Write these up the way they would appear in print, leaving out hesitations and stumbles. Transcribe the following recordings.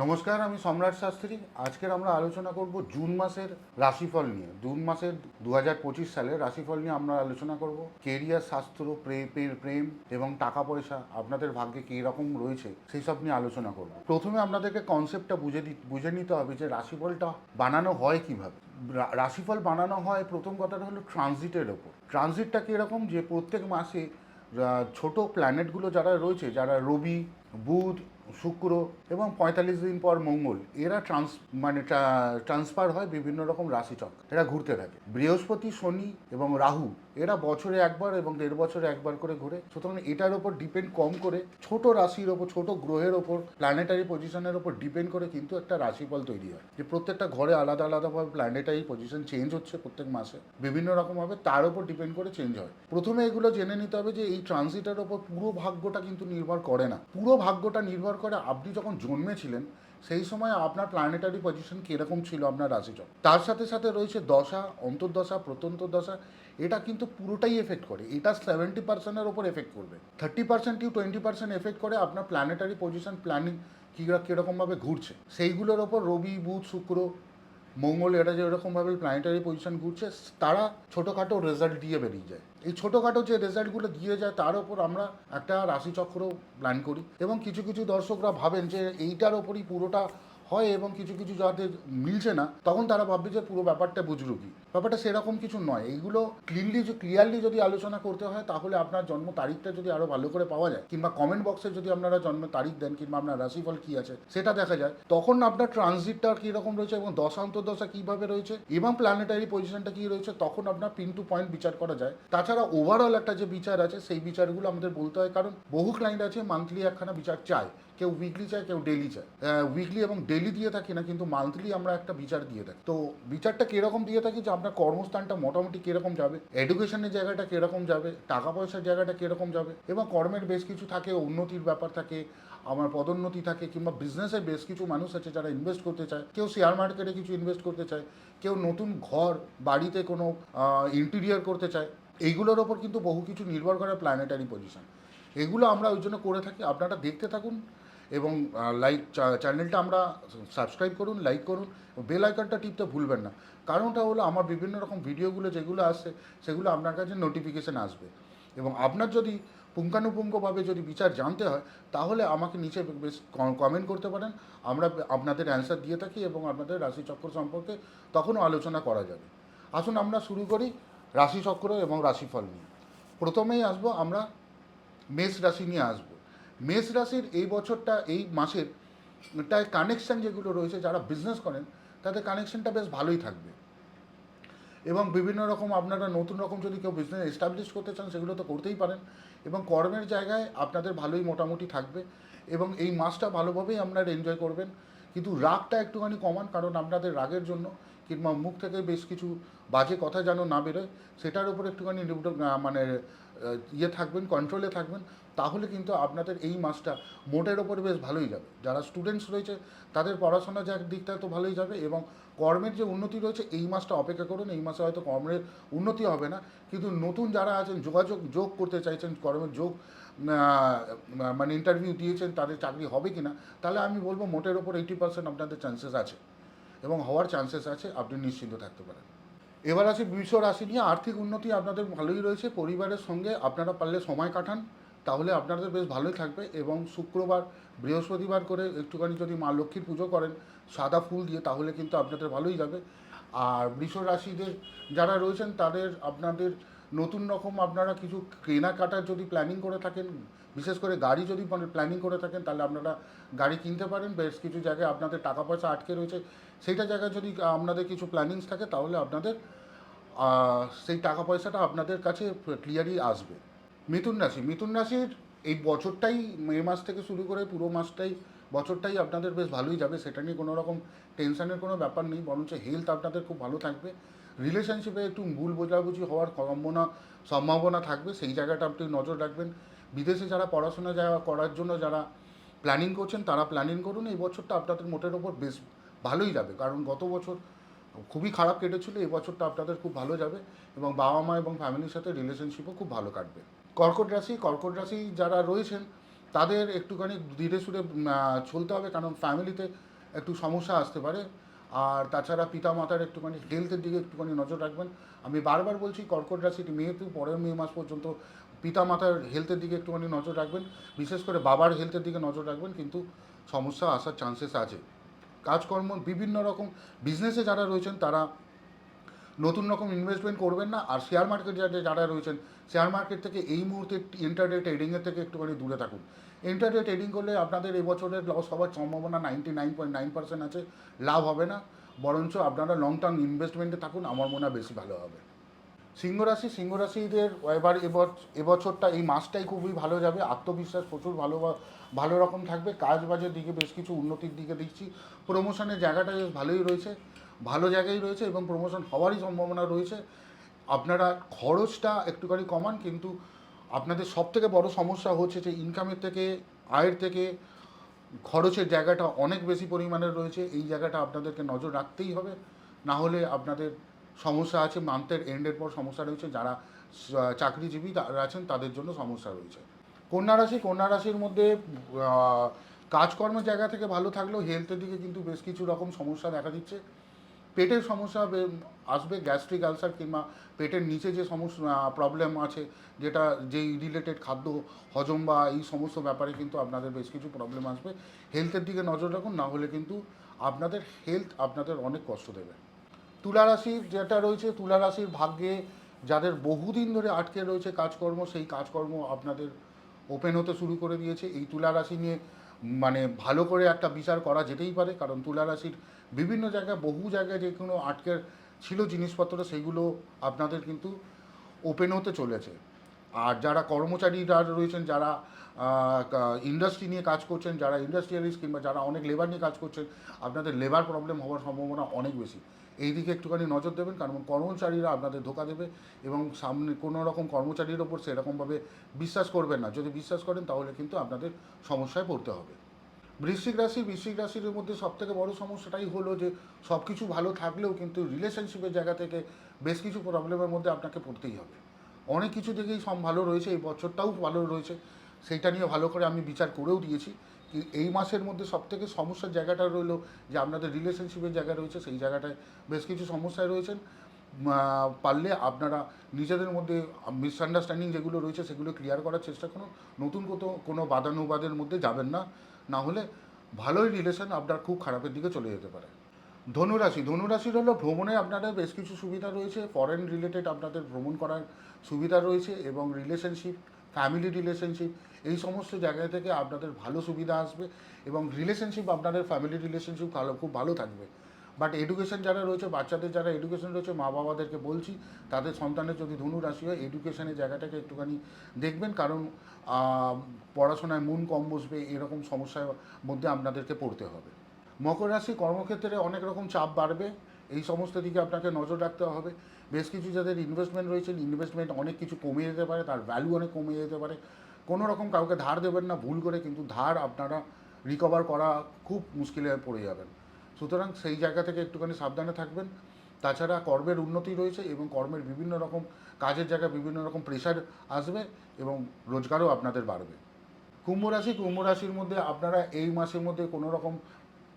নমস্কার, আমি সম্রাট শাস্ত্রী। আজকের আমরা আলোচনা করব জুন মাসের রাশিফল নিয়ে। জুন মাসের 2025 সালের রাশিফল নিয়ে আমরা আলোচনা করব। কেরিয়ার, স্বাস্থ্য, প্রেম এবং টাকা পয়সা আপনাদের ভাগ্যে কী রকম রয়েছে সেই সব নিয়ে আলোচনা করব। প্রথমে আপনাদেরকে কনসেপ্টটা বুঝে নিতে হবে যে রাশিফলটা বানানো হয় কীভাবে। রাশিফল বানানো হয়, প্রথম কথাটা হলো ট্রানজিটের ওপর। ট্রানজিটটা কীরকম, যে প্রত্যেক মাসে ছোট প্ল্যানেটগুলো যারা রয়েছে, যারা রবি, বুধ, শুক্র এবং 45 দিন পর মঙ্গল, এরা ট্রান্সফার হয় বিভিন্ন রকম রাশিচক্র, এরা ঘুরতে থাকে। বৃহস্পতি, শনি এবং রাহু এরা বছরে একবার এবং 1.5 বছরে একবার করে ঘুরে। সুতরাং এটার ওপর ডিপেন্ড কম করে, ছোট রাশির ওপর, ছোট গ্রহের ওপর, প্ল্যানেটারি পজিশনের ওপর ডিপেন্ড করে কিন্তু একটা রাশিফল তৈরি হয়। যে প্রত্যেকটা ঘরে আলাদা আলাদাভাবে প্ল্যানেটারি পজিশন চেঞ্জ হচ্ছে প্রত্যেক মাসে, বিভিন্ন রকমভাবে তার ওপর ডিপেন্ড করে চেঞ্জ হয়। প্রথমে এগুলো জেনে নিতে হবে যে এই ট্রানজিটের ওপর পুরো ভাগ্যটা কিন্তু নির্ভর করে না। পুরো ভাগ্যটা নির্ভর করে আপনি যখন জন্মেছিলেন সেই সময় আপনার প্ল্যানেটারি পজিশন কীরকম ছিল আপনার রাশিচক্র। তার সাথে সাথে রয়েছে দশা, অন্তর্দশা, প্রত্যন্তর্দশা। এটা কিন্তু পুরোটাই এফেক্ট করে। এটা 70%-এর ওপর এফেক্ট করবে। 30% টু 20% এফেক্ট করে আপনার প্ল্যানেটারি পজিশন, প্ল্যানিং কীরকমভাবে ঘুরছে সেইগুলোর ওপর। রবি, বুধ, শুক্র, মঙ্গল, এরা যে এরকমভাবে প্ল্যানেটারি পজিশন ঘুরছে, তারা ছোটোখাটো রেজাল্ট দিয়ে বেরিয়ে যায়। এই ছোটোখাটো যে রেজাল্টগুলো দিয়ে যায় তার ওপর আমরা একটা রাশিচক্র প্ল্যান করি। এবং কিছু কিছু দর্শকরা ভাবেন যে এইটার ওপরই পুরোটা হয়, এবং কিছু কিছু যাদের মিলছে না তখন তারা ভাববে যে পুরো ব্যাপারটা বুঝলো কি। ব্যাপারটা সেরকম কিছু নয়। এইগুলো ক্লিয়ারলি যদি আলোচনা করতে হয়, তাহলে আপনার জন্ম তারিখটা যদি আরও ভালো করে পাওয়া যায়, কিংবা কমেন্ট বক্সে যদি আপনারা জন্ম তারিখ দেন, কিংবা আপনার রাশিফল কী আছে সেটা দেখা যায়, তখন আপনার ট্রানজিটটা কীরকম রয়েছে এবং দশা অন্তর্দশা কীভাবে রয়েছে এবং প্ল্যানেটারি পজিশনটা কী রয়েছে, তখন আপনার পিন টু পয়েন্ট বিচার করা যায়। তাছাড়া ওভারঅল একটা যে বিচার আছে সেই বিচারগুলো আমাদের বলতে হয়, কারণ বহু ক্লায়েন্ট আছে মান্থলি একখানা বিচার চায়, কেউ উইকলি চায়, কেউ ডেলি চায়। উইকলি এবং ডেলি দিয়ে থাকি না, কিন্তু মান্থলি আমরা একটা বিচার দিয়ে থাকি। তো বিচারটা কীরকম দিয়ে থাকি, যে আপনার কর্মস্থানটা মোটামুটি কীরকম যাবে, এডুকেশনের জায়গাটা কীরকম যাবে, টাকা পয়সার জায়গাটা কীরকম যাবে, এবং কর্মের বেশ কিছু থাকে, উন্নতির ব্যাপার থাকে, আমার পদোন্নতি থাকে, কিংবা বিজনেসে বেশ কিছু মানুষ আছে যারা ইনভেস্ট করতে চায়, কেউ শেয়ার মার্কেটে কিছু ইনভেস্ট করতে চায়, কেউ নতুন ঘর বাড়িতে কোনো ইন্টেরিয়ার করতে চায়। এইগুলোর ওপর কিন্তু বহু কিছু নির্ভর করে প্ল্যানেটারি পজিশন। এগুলো আমরা ওই জন্য করে থাকি। আপনারা দেখতে থাকুন এবং চ্যানেলটা আমরা সাবস্ক্রাইব করুন, লাইক করুন, বেল আইকনটা টিপতে ভুলবেন না। কারণটা হলো আমার বিভিন্ন রকম ভিডিওগুলো যেগুলো আসছে সেগুলো আপনার কাছে নোটিফিকেশান আসবে। এবং আপনার যদি পুঙ্খানুপুঙ্খভাবে যদি বিচার জানতে হয়, তাহলে আমাকে নিচে বেশ কমেন্ট করতে পারেন। আমরা আপনাদের অ্যান্সার দিয়ে থাকি এবং আপনাদের রাশিচক্র সম্পর্কে তখনও আলোচনা করা যাবে। আসুন আমরা শুরু করি রাশিচক্র এবং রাশিফল নিয়ে। প্রথমেই আসবো আমরা মেষ রাশি নিয়ে আসবো। মেষ রাশির এই বছরটা, এই মাসের টায় কানেকশান যেগুলো রয়েছে, যারা বিজনেস করেন তাদের কানেকশানটা বেশ ভালোই থাকবে। এবং বিভিন্ন রকম আপনারা নতুন রকম যদি কেউ বিজনেস এস্টাবলিশ করতে চান, সেগুলো তো করতেই পারেন। এবং কর্মের জায়গায় আপনাদের ভালোই মোটামুটি থাকবে এবং এই মাসটা ভালোভাবেই আপনারা এনজয় করবেন। কিন্তু রাগটা একটুখানি কমান, কারণ আপনাদের রাগের জন্য কিংবা মুখ থেকে বেশ কিছু বাজে কথা যেন না বেরোয়, সেটার উপর একটুখানি থাকবেন, কন্ট্রোলে থাকবেন। তাহলে কিন্তু আপনাদের এই মাসটা মোটের ওপরে বেশ ভালোই যাবে। যারা স্টুডেন্টস রয়েছে তাদের পড়াশোনার দিকটা তো ভালোই যাবে, এবং কর্মের যে উন্নতি রয়েছে এই মাসটা অপেক্ষা করুন। এই মাসে হয়তো কর্মের উন্নতি হবে না, কিন্তু নতুন যারা আছেন, যোগ করতে চাইছেন, কর্মের যোগ ইন্টারভিউ দিয়েছেন, তাদের চাকরি হবে কি না, তাহলে আমি বলবো মোটের ওপর 80% আপনাদের চান্সেস আছে এবং হওয়ার চান্সেস আছে, আপনি নিশ্চিন্ত থাকতে পারেন। এবার আছে বৃষ রাশি নিয়ে। আর্থিক উন্নতি আপনাদের ভালোই রয়েছে। পরিবারের সঙ্গে আপনারা পারলে সময় কাটান, তাহলে আপনাদের বেশ ভালোই থাকবে। এবং শুক্রবার, বৃহস্পতিবার করে একটুখানি যদি মা লক্ষ্মীর পুজো করেন সাদা ফুল দিয়ে, তাহলে কিন্তু আপনাদের ভালোই যাবে। আর বৃষ রাশিদের যারা রয়েছেন তাদের, আপনাদের নতুন রকম আপনারা কিছু কেনাকাটার যদি প্ল্যানিং করে থাকেন, বিশেষ করে গাড়ি যদি প্ল্যানিং করে থাকেন, তাহলে আপনারা গাড়ি কিনতে পারেন। বেশ কিছু জায়গায় আপনাদের টাকা পয়সা আটকে রয়েছে, সেইটা জায়গায় যদি আপনাদের কিছু প্ল্যানিংস থাকে, তাহলে আপনাদের সেই টাকা পয়সাটা আপনাদের কাছে ক্লিয়ারই আসবে। মিথুন রাশির এই বছরটাই, মে মাস থেকে শুরু করে পুরো মাসটাই, বছরটাই আপনাদের বেশ ভালোই যাবে। সেটা নিয়ে কোনো রকম টেনশনের কোনো ব্যাপার নেই, বরঞ্চ হেলথ আপনাদের খুব ভালো থাকবে। রিলেশনশিপে একটু ভুল বোঝাবুঝি হওয়ার সম্ভাবনা থাকবে, সেই জায়গাটা আপনি নজর রাখবেন। বিদেশে যারা পড়াশোনা করার জন্য যারা প্ল্যানিং করছেন, তারা প্ল্যানিং করুন। এই বছরটা আপনাদের মোটের ওপর বেশ ভালোই যাবে, কারণ গত বছর খুবই খারাপ কেটেছিল। এই বছরটা আপনাদের খুব ভালো যাবে এবং বাবা মা এবং ফ্যামিলির সাথে রিলেশনশিপও খুব ভালো কাটবে। কর্কট রাশি যারা রয়েছেন তাদের একটুখানি ধীরে সুরে চলতে হবে, কারণ ফ্যামিলিতে একটু সমস্যা আসতে পারে। আর তাছাড়া পিতা মাতার একটুখানি হেলথের দিকে একটুখানি নজর রাখবেন। আমি বারবার বলছি কর্কট রাশিটি মে টু পরের মে মাস পর্যন্ত পিতা মাতার হেলথের দিকে একটুখানি নজর রাখবেন, বিশেষ করে বাবার হেলথের দিকে নজর রাখবেন, কিন্তু সমস্যা আসার চান্সেস আছে। কাজকর্ম বিভিন্ন রকম বিজনেসে যারা রয়েছেন তারা নতুন রকম ইনভেস্টমেন্ট করবেন না। আর শেয়ার মার্কেট যারা রয়েছেন, শেয়ার মার্কেট থেকে এই মুহূর্তে ইন্টারডে ট্রেডিংয়ের থেকে একটুখানি দূরে থাকুন। ইন্টারডে ট্রেডিং করলে আপনাদের এবছরের লস হওয়ার সম্ভাবনা 99.9% আছে, লাভ হবে না। বরঞ্চ আপনারা লং টার্ম ইনভেস্টমেন্টে থাকুন, আমার মনে হয় বেশি ভালো হবে। সিংহ রাশিদের এবছরটা এই মাসটাই খুবই ভালো যাবে, আত্মবিশ্বাস প্রচুর ভালো রকম থাকবে, কাজ বাজের দিকে বেশ কিছু উন্নতির দিকে দেখছি। প্রমোশনের জায়গাটা বেশ ভালোই রয়েছে, ভালো জায়গায় রয়েছে এবং প্রমোশন হওয়ারই সম্ভাবনা রয়েছে। আপনারা খরচটা একটুখানি কমান, কিন্তু আপনাদের সবথেকে বড় সমস্যা হচ্ছে যে ইনকামের থেকে, আয়ের থেকে খরচের জায়গাটা অনেক বেশি পরিমাণে রয়েছে। এই জায়গাটা আপনাদেরকে নজর রাখতেই হবে, না হলে আপনাদের সমস্যা আছে। মান্থের এন্ডের পর সমস্যা রয়েছে, যারা চাকরিজীবী আছেন তাদের জন্য সমস্যা রয়েছে। কন্যা রাশির মধ্যে কাজকর্মের জায়গা থেকে ভালো থাকলেও হেলথের দিকে কিন্তু বেশ কিছু রকম সমস্যা দেখা দিচ্ছে। পেটের সমস্যা আসবে, গ্যাস্ট্রিক আলসার কিংবা পেটের নিচে যে সমস্যা প্রবলেম আছে, যেই রিলেটেড খাদ্য হজম বা এই সমস্ত ব্যাপারে কিন্তু আপনাদের বেশ কিছু প্রবলেম আসবে। হেলথের দিকে নজর রাখুন, না হলে কিন্তু আপনাদের হেলথ আপনাদের অনেক কষ্ট দেবে। তুলা রাশির যেটা রয়েছে, তুলা রাশির ভাগ্যে যাদের বহুদিন ধরে আটকে রয়েছে কাজকর্ম, সেই কাজকর্ম আপনাদের ওপেন হতে শুরু করে দিয়েছে। এই তুলা রাশি নিয়ে মানে ভালো করে একটা বিচার করা যেতেই পারে, কারণ তুলা রাশির বিভিন্ন জায়গায়, বহু জায়গায় যে কোনো আটকে ছিল জিনিসপত্র, সেইগুলো আপনাদের কিন্তু ওপেন হতে চলেছে। আর যারা কর্মচারীরা রয়েছেন, যারা ইন্ডাস্ট্রি নিয়ে কাজ করছেন, যারা ইন্ডাস্ট্রিয়ালিস্ট কিংবা যারা অনেক লেবার নিয়ে কাজ করছেন, আপনাদের লেবার প্রবলেম হওয়ার সম্ভাবনা অনেক বেশি। এই দিকে একটুখানি নজর দেবেন, কারণ কর্মচারীরা আপনাদের ধোকা দেবে এবং সামনে কোনো রকম কর্মচারীর ওপর সেরকমভাবে বিশ্বাস করবেন না। যদি বিশ্বাস করেন তাহলে কিন্তু আপনাদের সমস্যায় পড়তে হবে। বৃশ্চিক রাশির মধ্যে সবথেকে বড় সমস্যাটাই হলো যে সব কিছু ভালো থাকলেও কিন্তু রিলেশনশিপের জায়গা থেকে বেশ কিছু প্রবলেমের মধ্যে আপনাকে পড়তেই হবে। অনেক কিছু থেকেই সব ভালো রয়েছে, এই বছরটাও ভালো রয়েছে, সেইটা নিয়ে ভালো করে আমি বিচার করেও দিয়েছি। এই মাসের মধ্যে সবথেকে সমস্যার জায়গাটা রইলো যে আপনাদের রিলেশনশিপের জায়গা রয়েছে, সেই জায়গাটায় বেশ কিছু সমস্যায় রয়েছেন। পারলে আপনারা নিজেদের মধ্যে মিসআন্ডারস্ট্যান্ডিং যেগুলো রয়েছে সেগুলো ক্লিয়ার করার চেষ্টা করুন। নতুন কোনো বাদানুবাদের মধ্যে যাবেন না, না হলে ভালোই রিলেশন আপনার খুব খারাপের দিকে চলে যেতে পারে। ধনুরাশির হলো ভ্রমণে আপনাদের বেশ কিছু সুবিধা রয়েছে, ফরেন রিলেটেড আপনাদের ভ্রমণ করার সুবিধা রয়েছে এবং রিলেশনশিপ, ফ্যামিলি রিলেশনশিপ, এই সমস্ত জায়গা থেকে আপনাদের ভালো সুবিধা আসবে এবং রিলেশনশিপ, আপনাদের ফ্যামিলি রিলেশনশিপ খুব ভালো থাকবে। বাট এডুকেশন যারা রয়েছে, বাচ্চাদের যারা এডুকেশন রয়েছে, মা বাবাদেরকে বলছি তাদের সন্তানের যদি ধনু রাশি হয়, এডুকেশনের জায়গাটাকে একটুখানি দেখবেন, কারণ পড়াশোনায় মন কম বসবে, এরকম সমস্যার মধ্যে আপনাদেরকে পড়তে হবে। মকর রাশি, কর্মক্ষেত্রে অনেক রকম চাপ বাড়বে, এই সমস্ত দিকে আপনাকে নজর রাখতে হবে। বেশ কিছু যাদের ইনভেস্টমেন্ট রয়েছে, ইনভেস্টমেন্ট অনেক কিছু কমে যেতে পারে, তার ভ্যালু অনেক কমে যেতে পারে। কোনো রকম কাউকে ধার দেবেন না ভুল করে, কিন্তু ধার আপনারা রিকভার করা খুব মুশকিলে পড়ে যাবেন। সুতরাং সেই জায়গা থেকে একটুখানি সাবধানে থাকবেন। তাছাড়া কর্মের উন্নতি রয়েছে এবং কর্মের বিভিন্ন রকম কাজের জায়গায় বিভিন্ন রকম প্রেশার আসবে এবং রোজগারও আপনাদের বাড়বে। কুম্ভ রাশির মধ্যে আপনারা এই মাসের মধ্যে কোনো রকম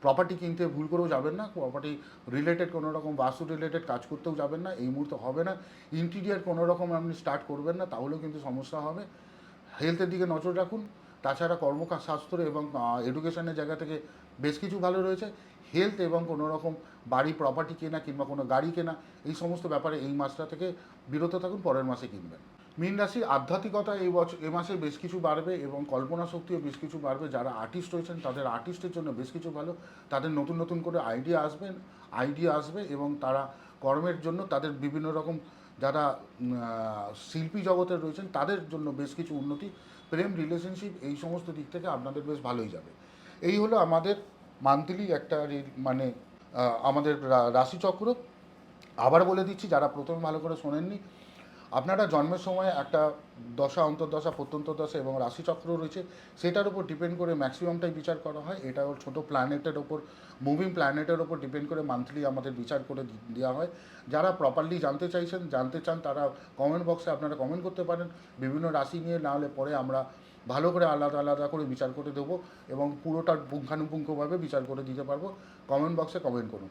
প্রপার্টি কিনতে ভুল করেও যাবেন না, প্রপার্টি রিলেটেড কোনো রকম বাস্তু রিলেটেড কাজ করতেও যাবেন না, এই মুহূর্তে হবে না। ইন্টিরিয়ার কোনো রকম আপনি স্টার্ট করবেন না, তাহলেও কিন্তু সমস্যা হবে। হেলথের দিকে নজর রাখুন। তাছাড়া কর্মশাস্ত্র এবং এডুকেশনের জায়গা থেকে বেশ কিছু ভালো রয়েছে। হেলথ এবং কোনো রকম বাড়ি প্রপার্টি কেনা কিংবা কোনো গাড়ি কেনা, এই সমস্ত ব্যাপারে এই মাসটা থেকে বিরত থাকুন, পরের মাসে কিনবেন। মীন রাশি, আধ্যাত্মিকতা এ মাসে বেশ কিছু বাড়বে এবং কল্পনা শক্তিও বেশ কিছু বাড়বে। যারা আর্টিস্ট রয়েছেন তাদের আর্টিস্টের জন্য বেশ কিছু ভালো, তাদের নতুন নতুন করে আইডিয়া আসবে এবং তারা কর্মের জন্য তাদের বিভিন্ন রকম, যারা শিল্পী জগতের রয়েছেন তাদের জন্য বেশ কিছু উন্নতি, প্রেম, রিলেশনশিপ, এই সমস্ত দিক থেকে আপনাদের বেশ ভালোই যাবে। এই হলো আমাদের মান্থলি একটা মানে আমাদের রাশিচক্র। আবার বলে দিচ্ছি, যারা প্রথমে ভালো করে শোনেননি, আপনারা জন্মের সময় একটা দশা, অন্তর্দশা, প্রত্যন্তদশা এবং রাশিচক্র রয়েছে, সেটার উপর ডিপেন্ড করে ম্যাক্সিমামটাই বিচার করা হয়। এটা ছোটো প্ল্যানেটের ওপর, মুভিং প্ল্যানেটের ওপর ডিপেন্ড করে মান্থলি আমাদের বিচার করে দেওয়া হয়। যারা প্রপারলি জানতে চান তারা কমেন্ট বক্সে আপনারা কমেন্ট করতে পারেন বিভিন্ন রাশি নিয়ে, না হলে পরে আমরা ভালো করে আলাদা আলাদা করে বিচার করে দেবো এবং পুরোটার পুঙ্খানুপুঙ্খভাবে বিচার করে দিতে পারবো। কমেন্ট বক্সে কমেন্ট করুন,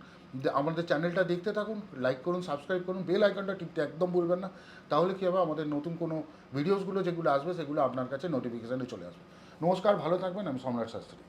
আমাদের চ্যানেলটা দেখতে থাকুন, লাইক করুন, সাবস্ক্রাইব করুন, বেল আইকনটা টিপতে একদম ভুলবেন না। তাহলে কী হবে, আমাদের নতুন কোনো ভিডিওসগুলো যেগুলো আসবে সেগুলো আপনার কাছে নোটিফিকেশানে চলে আসবে। নমস্কার, ভালো থাকবেন। আমি সম্রাট শাস্ত্রী।